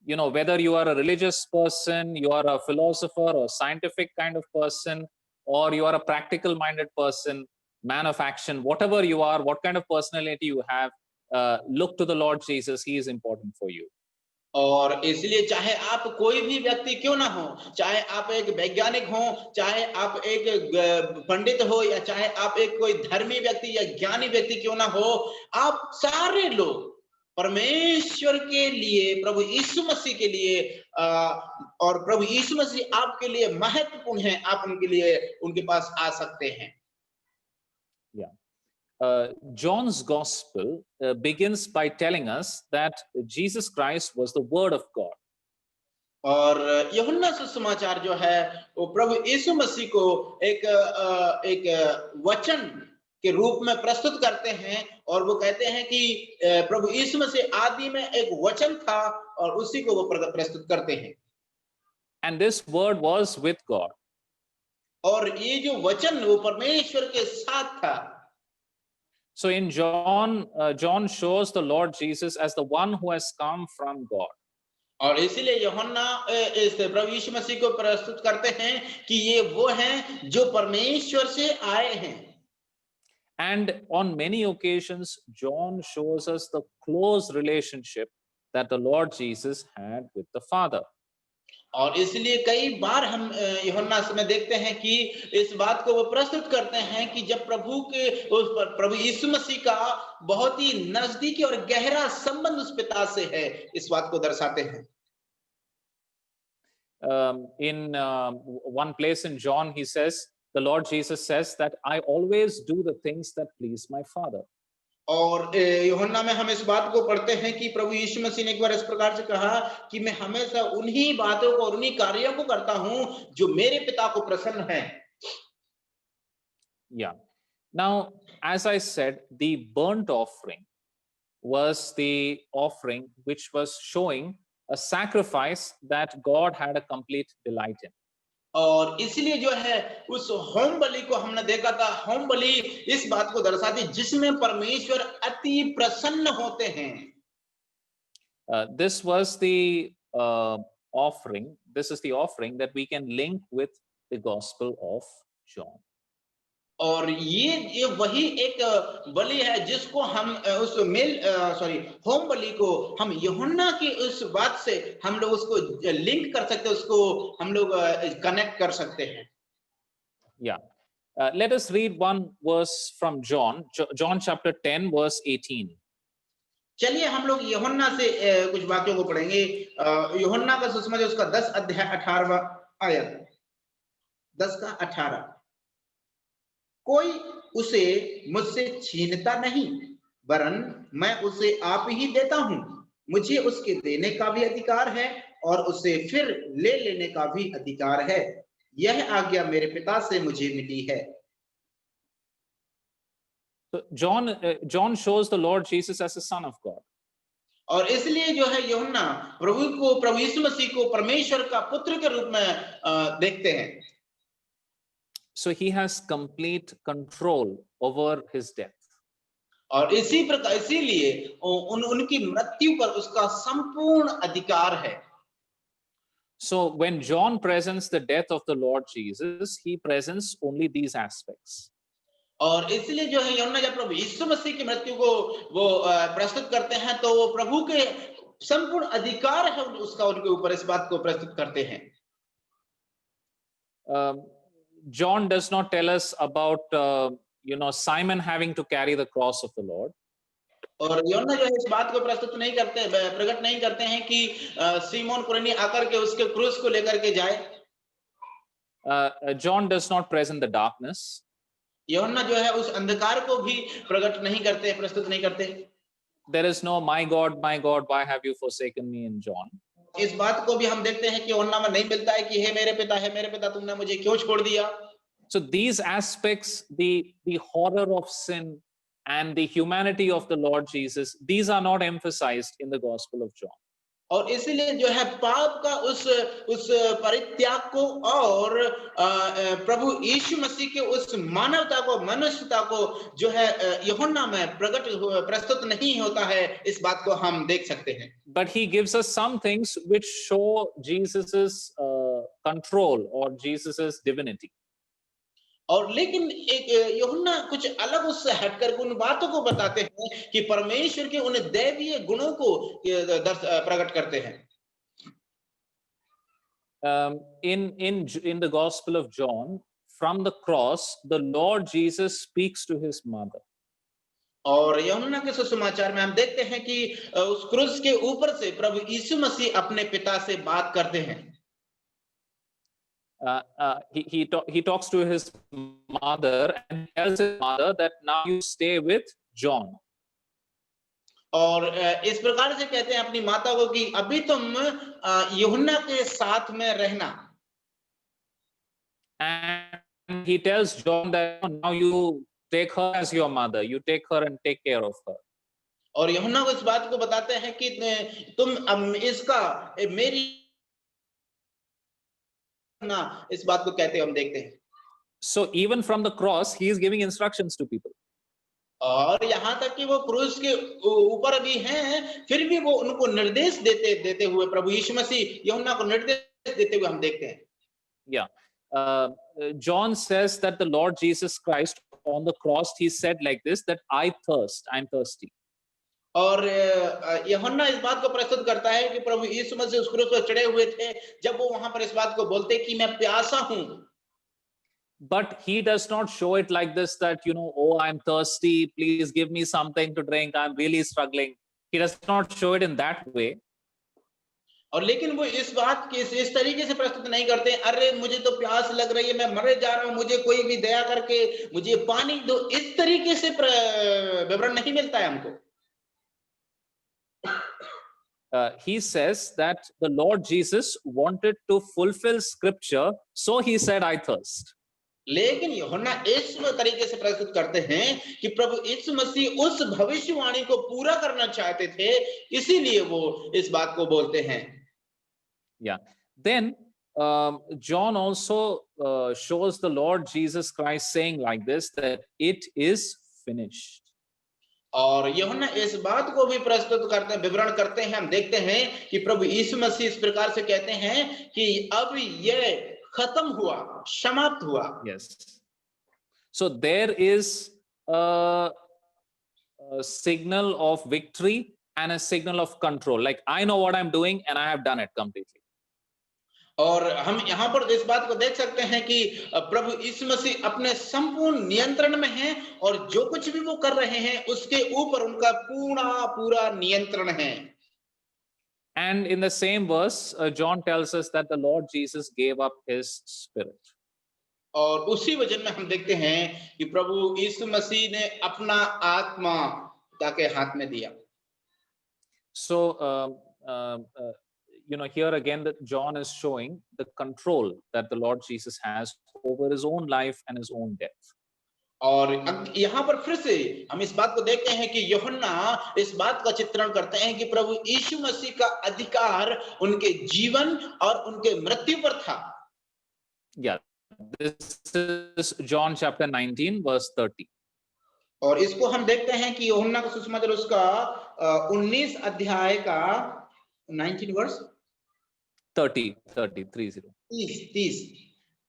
You know, whether you are a religious person, you are a philosopher or scientific kind of person, or you are a practical minded person, man of action, whatever you are, what kind of personality you have, look to the Lord Jesus. He is important for you. और इसलिए चाहे आप कोई भी व्यक्ति क्यों ना हो, चाहे आप एक वैज्ञानिक हो, चाहे आप एक पंडित हो, या चाहे आप एक कोई धर्मी व्यक्ति या ज्ञानी व्यक्ति क्यों ना हो, आप सारे लोग परमेश्वर के लिए, प्रभु यीशु मसीह के लिए और प्रभु यीशु मसीह आपके लिए महत्वपूर्ण है, आप उनके लिए उनके पास आ सकते हैं। John's gospel begins by telling us that Jesus Christ was the word of God. और यूहन्ना सुसमाचार जो है वो प्रभु यीशु मसीह को एक वचन के रूप में प्रस्तुत करते हैं और वो कहते हैं कि प्रभु यीशु मसीह आदि में एक वचन था और उसी को वो प्रस्तुत करते हैं। And this word was with God. और ये जो वचन वो परमेश्वर के साथ था। So in John, John shows the Lord Jesus as the one who has come from God. और इसीलिए यूहन्ना इस प्रभु यीशु मसीह को प्रस्तुत करते हैं कि ये वो हैं जो परमेश्वर से आए हैं। And on many occasions, John shows us the close relationship that the Lord Jesus had with the Father. और इसलिए कई बार हम यूहन्ना में देखते हैं कि इस बात को वो प्रस्तुत करते हैं कि जब प्रभु यीशु मसीह का बहुत ही नजदीकी और गहरा संबंध उस पिता से है, इस बात को दर्शाते हैं। In one place in John, he says, the Lord Jesus says that I always do the things that please my Father. और यूहन्ना में हम इस बात को पढ़ते हैं कि प्रभु यीशु मसीह ने एक बार इस प्रकार से कहा कि मैं हमेशा उन्हीं बातों को और उन्हीं कार्यों को करता हूं जो मेरे पिता को प्रसन्न है। Yeah. Now, as I said, the burnt offering was the offering which was showing a sacrifice that God had a complete delight in. और इसलिए जो है उस होम बलि को हमने देखा था, होम बलि इस बात को दर्शाती जिसमें परमेश्वर अति प्रसन्न होते हैं। This was the offering. This is the offering that we can link with the Gospel of John. और ये वही एक बलि है जिसको हम उस होम बलि को हम यूहन्ना की उस बात से हम लोग उसको लिंक कर सकते हैं, उसको हम लोग कनेक्ट कर सकते हैं। Yeah. Let us read one verse from John, John chapter 10, verse 18. चलिए हम लोग यूहन्ना से कुछ वाक्यों को पढ़ेंगे। यूहन्ना का सुसमाचार उसका 10 अध्याय 18वां आयत, 10 का 18। कोई उसे मुझसे छीनता नहीं, वरन मैं उसे आप ही देता हूं। मुझे उसके देने का भी अधिकार है और उसे फिर ले लेने का भी अधिकार है। यह आज्ञा मेरे पिता से मुझे मिली है। So John shows the Lord Jesus as the Son of God. और इसलिए जो है यूहन्ना प्रभु यीशु मसीह को परमेश्वर का पुत्र के रूप में देखते हैं। So he has complete control over his death. और इसी प्रकार इसीलिए उनकी मृत्यु पर उसका संपूर्ण अधिकार है। So when John presents the death of the Lord Jesus, he presents only these aspects. और इसलिए जो है यूहन्ना जब प्रभु यीशु मसीह की मृत्यु को वो प्रस्तुत करते हैं तो वो प्रभु के संपूर्ण अधिकार है उसका उनके ऊपर, इस बात को प्रस्तुत करते हैं। John does not tell us about Simon having to carry the cross of the Lord. और यूहन्ना जो है इस बात को प्रकट नहीं करते हैं कि सीमोन कुरेनी आकर के उसके क्रूस को लेकर के जाए। John does not present the darkness. यूहन्ना जो है उस अंधकार को भी प्रकट नहीं करते, प्रस्तुत नहीं करते। There is no my God, why have you forsaken me in John. इस बात को भी हम देखते हैं कि यूहन्ना में नहीं मिलता है कि हे मेरे पिता तुमने मुझे क्यों छोड़ दिया। So these aspects, the horror of sin and the humanity of the Lord Jesus, these are not emphasized in the Gospel of John. और इसीलिए जो है पाप का उस परित्याग को और प्रभु यीशु मसीह के उस मानवता को, मनुष्यता को जो है यूहन्ना में प्रस्तुत नहीं होता है, इस बात को हम देख सकते हैं। But he gives us some things which show Jesus's control or Jesus's divinity. और लेकिन एक यूहन्ना कुछ अलग उससे हटकर उन बातों को बताते हैं कि परमेश्वर के उन दैवीय गुणों को प्रकट करते हैं। In the Gospel of John, from the cross, the Lord Jesus speaks to his mother. और यूहन्ना के सुसमाचार में हम देखते हैं कि उस क्रूस के ऊपर से प्रभु यीशु मसीह अपने पिता से बात करते हैं। He talks to his mother and tells his mother that now you stay with John. और इस प्रकार से कहते हैं अपनी माता को कि अभी तुम यूहन्ना के साथ में रहना। And he tells John that now you take her as your mother, you take her and take care of her. और यूहन्ना को इस बात को बताते हैं कि तुम इसका मेरी ना, इस बात को कहते हम देखते हैं। So even from the cross, he is giving instructions to people. और यहाँ तक कि वो क्रूस के ऊपर भी हैं, फिर भी वो उनको निर्देश देते हुए प्रभु यीशु मसीह यूहन्ना को निर्देश देते हुए हम देखते हैं। Yeah, John says that the Lord Jesus Christ on the cross, he said like this, that I thirst, I'm thirsty. और यूहन्ना इस बात को प्रस्तुत करता है कि प्रभु यीशु मसीह उस क्रूस पर चढ़े हुए थे, जब वो वहां पर इस बात को बोलते कि मैं प्यासा हूं। But he does not show it like this that, oh, I'm thirsty, please give me something to drink, I'm really struggling. He does not show it in that way. और लेकिन वो इस बात के इस तरीके से प्रस्तुत नहीं करते, अरे मुझे तो प्यास लग रही है, मैं मरे जा रहा हूं, मुझे कोई भी दया करके मुझे पानी दो, इस तरीके से विवरण नहीं मिलता है हमको। He says that the Lord Jesus wanted to fulfill scripture, so he said, I thirst. लेकिन यूहन्ना इस तरीके से प्रस्तुत करते हैं कि प्रभु यीशु मसीह उस भविष्यवाणी को पूरा करना चाहते थे, इसीलिए वो इस बात को बोलते हैं। Yeah. Then John also shows the Lord Jesus Christ saying like this, that it is finished. और यूहन्ना इस बात को भी प्रस्तुत करते हैं, विवरण करते हैं, हम देखते हैं कि प्रभु यीशु मसीह इस प्रकार से कहते हैं कि अब ये खत्म हुआ, समाप्त हुआ। Yes. So there is a signal of victory and a signal of control. Like I know what I'm doing and I have done it completely. और हम यहाँ पर इस बात को देख सकते हैं कि प्रभु यीशु मसीह अपने संपूर्ण नियंत्रण में हैं और जो कुछ भी वो कर रहे हैं उसके ऊपर उनका पूरा नियंत्रण है। And in the same verse, John tells us that the Lord Jesus gave up his spirit. और उसी वचन में हम देखते हैं कि प्रभु यीशु मसीह ने अपना आत्मा पिता के हाथ में दिया। So, here again that John is showing the control that the Lord Jesus has over his own life and his own death. और यहाँ पर फिर से हम इस बात को देखते हैं कि यूहन्ना इस बात का चित्रण करते हैं कि प्रभु यीशु मसीह का अधिकार उनके जीवन और उनके मृत्यु पर था। Yeah, this is John chapter 19 verse 30. और इसको हम देखते हैं कि यूहन्ना का सुसमाचार उसका 19 अध्याय का 19 वर्स 30.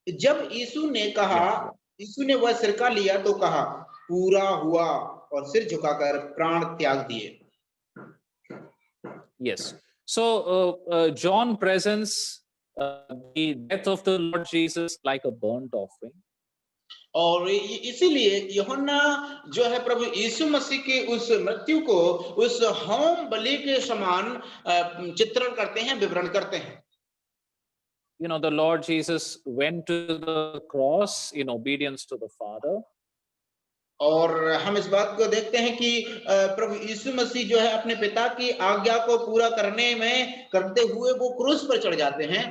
जब यीशु ने कहा, यीशु ने वह सिरका लिया तो कहा पूरा हुआ और सिर झुकाकर प्राण त्याग दिए। Yes. So John presents the death of the Lord Jesus like a burnt offering. और इसीलिए यूहन्ना जो है प्रभु यीशु मसीह के उस मृत्यु को उस होम बलि के समान चित्रण करते हैं, विवरण करते हैं। The Lord Jesus went to the cross in obedience to the Father. और हम इस बात को देखते हैं कि प्रभु यीशु मसीह जो है अपने पिता की आज्ञा को पूरा करते हुए वो क्रूस पर चढ़ जाते हैं।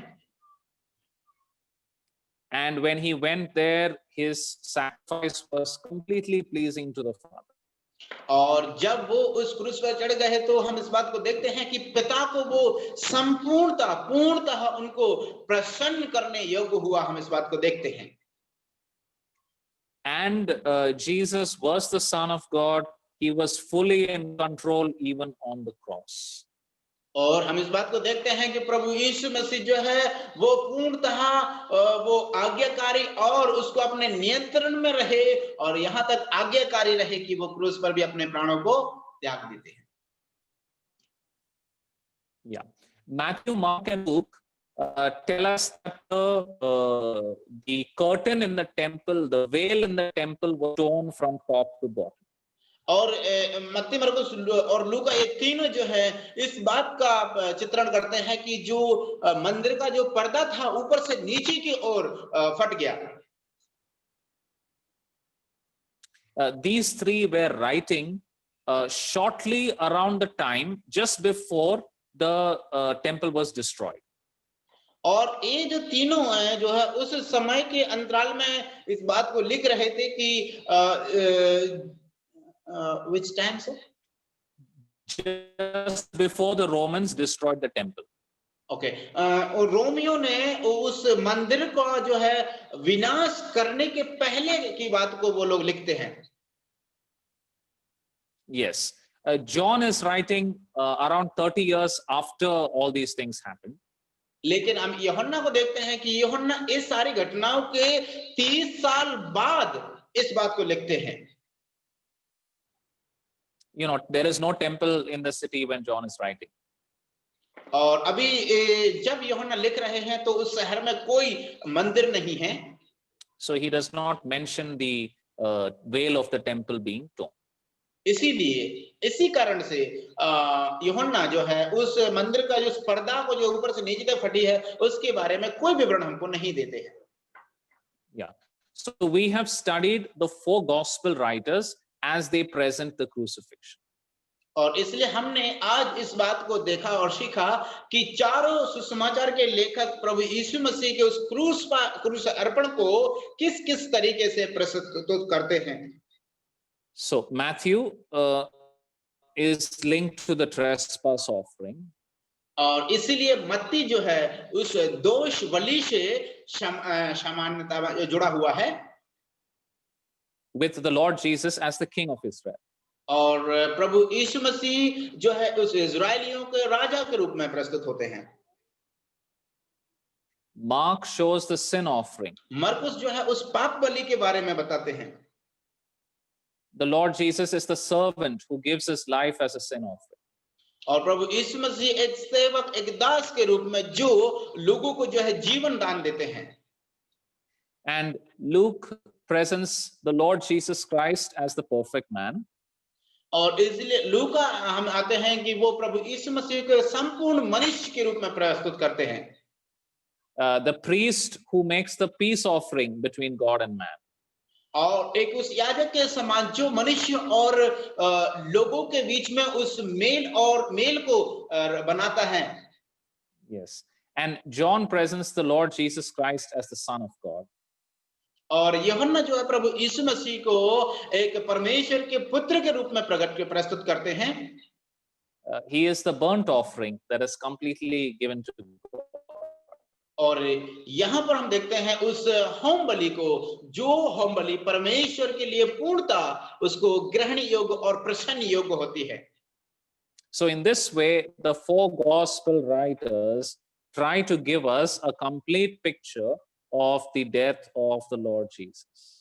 And when he went there, his sacrifice was completely pleasing to the Father. और जब वो उस क्रूस पर चढ़ गए तो हम इस बात को देखते हैं कि पिता को वो पूर्णतः उनको प्रसन्न करने योग्य हुआ, हम इस बात को देखते हैं। And Jesus was the Son of God. He was fully in control even on the cross. और हम इस बात को देखते हैं कि प्रभु यीशु मसीह जो है वो पूर्णतः वो आज्ञाकारी और उसको अपने नियंत्रण में रहे और यहाँ तक आज्ञाकारी रहे कि वो क्रूस पर भी अपने प्राणों को त्याग देते हैं। Yeah, Matthew, Mark, and Luke tell us that the curtain in the temple, the veil in the temple, was torn from top to bottom. और मत्ती, मरकुस और लूका ये तीनों जो है इस बात का चित्रण करते हैं कि जो मंदिर का जो पर्दा था ऊपर से नीचे की ओर फट गया। These three were writing shortly around the time just before the temple was destroyed. और ये जो तीनों हैं जो है उस समय के अंतराल में इस बात को लिख रहे थे कि which time, sir? Just before the Romans destroyed the temple. Okay. और रोमियो ने उस मंदिर का जो है विनाश करने के पहले की बात को वो लोग लिखते हैं। Yes. John is writing around 30 years after all these things happened. लेकिन हम यूहन्ना को देखते हैं कि यूहन्ना इस सारी घटनाओं के 30 साल बाद इस बात को लिखते हैं। There is no temple in the city when John is writing. और अभी जब यूहन्ना लिख रहे हैं तो उस शहर में कोई मंदिर नहीं है। So he does not mention the veil of the temple being torn. इसीलिए इसी कारण से यूहन्ना जो है उस मंदिर का जो पर्दा को जो ऊपर से नीचे तक फटी है उसके बारे में कोई विवरण हमको नहीं देते हैं। Yeah. So we have studied the four gospel writers as they present the crucifixion. और इसलिए हमने आज इस बात को देखा और सीखा कि चारों सुसमाचार के लेखक प्रभु यीशु मसीह के उस क्रूस अर्पण को किस तरीके से प्रस्तुत करते हैं। So Matthew is linked to the trespass offering. और इसीलिए मत्ती जो है उस दोष बलि से समानता जुड़ा हुआ है। With the Lord Jesus as the King of Israel. और प्रभु यीशु मसीह जो है उस इज़राइलियों के राजा के रूप में प्रस्तुत होते हैं। Mark shows the sin offering. मरकुस जो है उस पाप बलि के बारे में बताते हैं। The Lord Jesus is the servant who gives his life as a sin offering. और प्रभु यीशु मसीह एक सेवक, एक दास के रूप में जो लोगों को जो है जीवन दान देते हैं। And Luke presents the Lord Jesus Christ as the perfect man. और इसलिए लूका हम आते हैं कि वो प्रभु यीशु मसीह को संपूर्ण मनुष्य के रूप में प्रस्तुत करते हैं। The priest who makes the peace offering between God and man. और एक उस याजक के समान जो मनुष्य और लोगों के बीच में उस मेल को बनाता है। Yes. And John presents the Lord Jesus Christ as the Son of God. और यूहन्ना जो है प्रभु यीशु मसीह को एक परमेश्वर के पुत्र के रूप में प्रस्तुत करते हैं। He is the burnt offering that is completely given to God. और यहाँ पर हम देखते हैं उस होम बलि को, जो होम बलि परमेश्वर के लिए पूर्णता उसको ग्रहण योग्य और प्रसन्न योग्य होती है। So in this way, the four gospel writers try to give us a complete picture of the death of the Lord Jesus.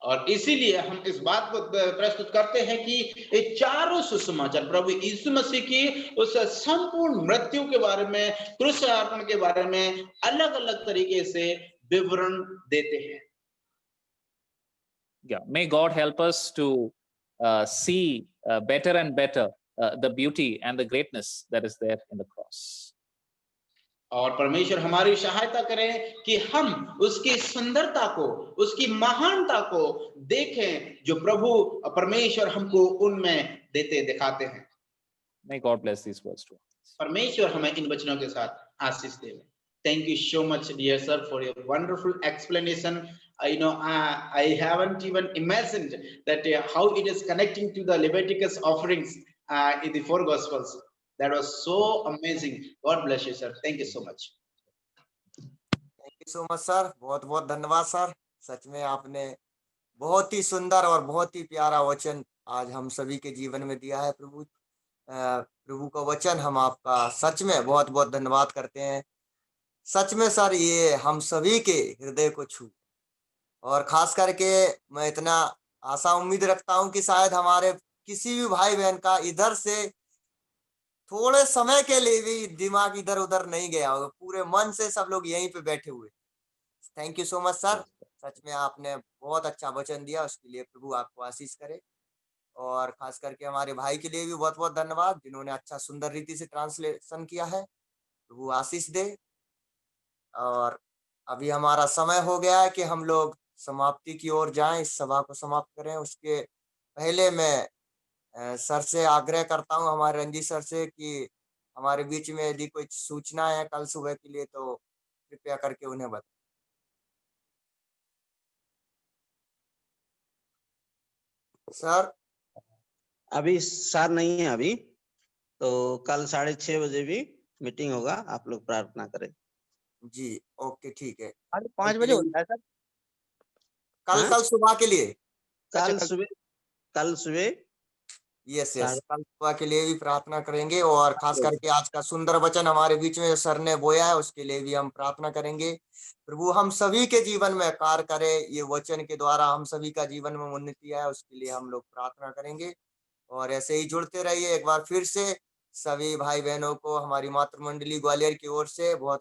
और इसीलिए हम इस बात को प्रस्तुत करते हैं कि ये चारों सुसमाचार प्रभु यीशु मसीह की उस संपूर्ण मृत्यु के बारे में, क्रूसारोहण के बारे में अलग-अलग तरीके से विवरण देते हैं। Yeah, may God help us to see better and better the beauty and the greatness that is there in the cross. और परमेश्वर हमारी सहायता करें कि हम उसकी सुंदरता को, उसकी महानता को देखें जो प्रभु परमेश्वर हमको उनमें दिखाते हैं। May God bless these words to us. परमेश्वर हमें इन वचनों के साथ आशीष दे। Thank you so much, dear sir, for your wonderful explanation. I haven't even imagined that how it is connecting to the Leviticus offerings in the four Gospels. That was so amazing. God bless you, sir. Thank you so much. Thank you so much sir, बहुत बहुत धन्यवाद सर। सच में आपने बहुत ही सुंदर और बहुत ही प्यारा वचन आज हम सभी के जीवन में दिया है। प्रभु का वचन हम आपका सच में बहुत बहुत धन्यवाद करते हैं। सच में सर ये हम सभी के हृदय को छू, और खास करके मैं इतना आशा उम्मीद रखता हूं कि शायद हमारे किसी भी भाई बहन का इधर से थोड़े समय के लिए भी दिमाग इधर उधर नहीं गया होगा, पूरे मन से सब लोग यहीं पे बैठे हुए। Thank you so much sir, सच में आपने बहुत अच्छा वचन दिया, उसके लिए प्रभु आपको आशीष करे। और खास करके हमारे भाई के लिए भी बहुत बहुत धन्यवाद जिन्होंने अच्छा सुंदर रीति से ट्रांसलेशन किया है। प्रभु आशीष दे। और अभी हमारा समय हो गया है कि हम लोग समाप्ति की ओर जाएं, इस सभा को समाप्त करें। उसके पहले मैं सर से आग्रह करता हूं, हमारे रंजीत सर से, कि हमारे बीच में यदि कोई सूचना है कल सुबह के लिए तो कृपया करके उन्हें बताएं। सर अभी सर नहीं है अभी, तो कल 6:30 बजे भी मीटिंग होगा, आप लोग प्रार्थना करें। जी ओके ठीक है। 5 बजे होता है सर। कल सुबह के लिए, कल सुबह यस कल सुबह के लिए भी प्रार्थना करेंगे। और खास करके आज का सुंदर वचन हमारे बीच में सर ने बोया है, उसके लिए भी हम प्रार्थना करेंगे। प्रभु हम सभी के जीवन में कार्य करे, ये वचन के द्वारा हम सभी का जीवन में उन्नति है, उसके लिए हम लोग प्रार्थना करेंगे। और ऐसे ही जुड़ते रहिए। एक बार फिर से सभी भाई बहनों को हमारी मातृ मंडली ग्वालियर की ओर से बहुत